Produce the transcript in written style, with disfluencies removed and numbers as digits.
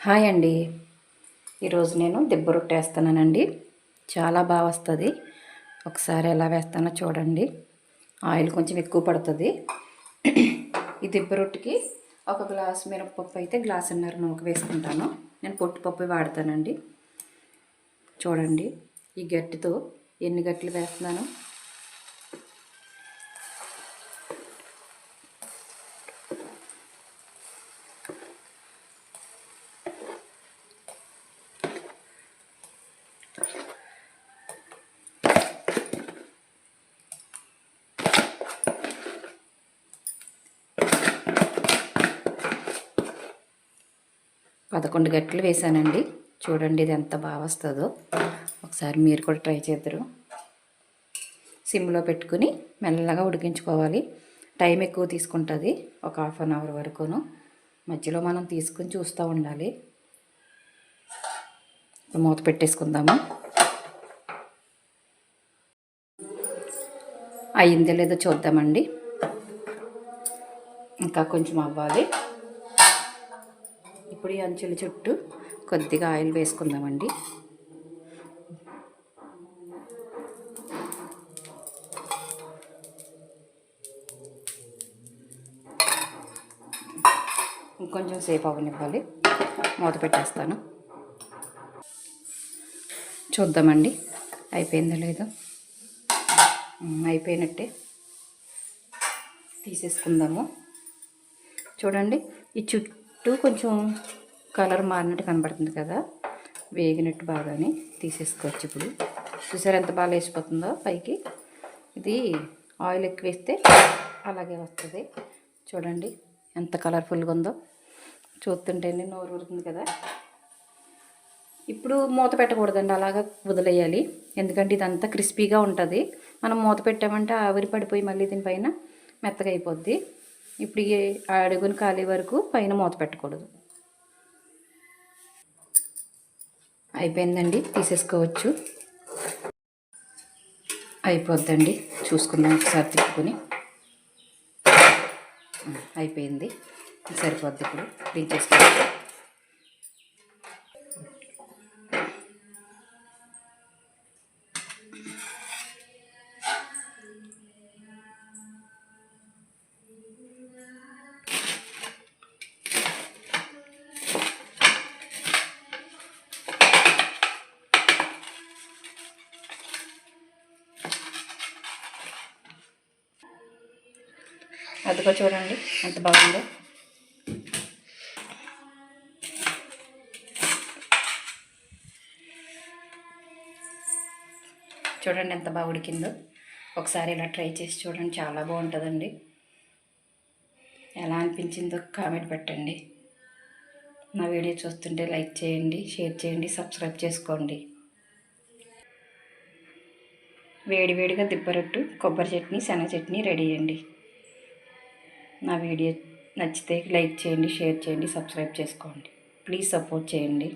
Hi అండి. ఈరోజు నేను దిబ్బ రొట్టె వేస్తున్నానండి. చాలా బాగా వస్తుంది. ఒకసారి ఎలా వేస్తానో చూడండి. ఆయిల్ కొంచెం ఎక్కువ పడుతుంది. ఈ దిబ్బ రొట్టెకి ఒక గ్లాసు మినపప్పు అయితే గ్లాసున్నర నూక వేసుకుంటాను. నేను పొట్టుపప్పు వాడతానండి. చూడండి ఈ గట్టితో ఎన్ని గట్లు వేస్తున్నాను. 11 గట్లు వేసానండి. చూడండి ఇది ఎంత బాగా వస్తుందో. ఒకసారి మీరు కూడా ట్రై చేద్దరు. సిమ్లో పెట్టుకుని మెల్లగా ఉడికించుకోవాలి. టైం ఎక్కువ తీసుకుంటుంది, ఒక హాఫ్ అన్ అవర్ వరకును. మధ్యలో మనం తీసుకుని చూస్తూ ఉండాలి. మూత పెట్టేసుకుందాము. అయిందో లేదో చూద్దామండి. ఇంకా కొంచెం అవ్వాలి. ఇప్పుడు ఈ అంచుల చుట్టూ కొద్దిగా ఆయిల్ వేసుకుందామండి. ఇంకొంచెం సేపు అవనివ్వాలి. మూత పెట్టేస్తాను. చూద్దామండి అయిపోయిందో లేదో. అయిపోయినట్టే. తీసేసుకుందాము. చూడండి ఈ చుట్టూ కొంచెం కలర్ మారినట్టు కనబడుతుంది కదా, వేగినట్టు బాగానే తీసేసుకోవచ్చు. ఇప్పుడు చూసారు ఎంత బాగా వేసిపోతుందో పైకి. ఇది ఆయిల్ ఎక్కువ వేస్తే అలాగే వస్తుంది. చూడండి ఎంత కలర్ఫుల్గా ఉందో. చూస్తుంటేనే నోరు ఊరుతుంది కదా. ఇప్పుడు మూత పెట్టకూడదండి, అలాగా వదిలేయాలి. ఎందుకంటే ఇదంతా క్రిస్పీగా ఉంటుంది. మనం మూత పెట్టామంటే ఆవిరి పడిపోయి మళ్ళీ దీనిపైన మెత్తగా అయిపోద్ది. ఇప్పుడు ఈ అడుగును కాలే వరకు పైన మూత పెట్టకూడదు. అయిపోయిందండి, తీసేసుకోవచ్చు. అయిపోద్దండి, చూసుకుందాం ఒకసారి తిప్పుకొని. అయిపోయింది, సరిపోద్ది. ఇప్పుడు దించేసుకోవచ్చు. అదిగో చూడండి ఎంత బాగుందో. చూడండి ఎంత బాగా ఉడికిందో. ఒకసారి ఇలా ట్రై చేసి చూడండి, చాలా బాగుంటుందండి. ఎలా అనిపించిందో కామెంట్ పెట్టండి. నా వీడియో చూస్తుంటే లైక్ చేయండి, షేర్ చేయండి, సబ్స్క్రైబ్ చేసుకోండి. వేడివేడిగా దిబ్బరొట్టు, కొబ్బరి చట్నీ, శనగ చట్నీ రెడీ అండి. నా వీడియో నచ్చితే లైక్ చేయండి, షేర్ చేయండి, సబ్స్క్రైబ్ చేసుకోండి. ప్లీజ్ సపోర్ట్ చేయండి.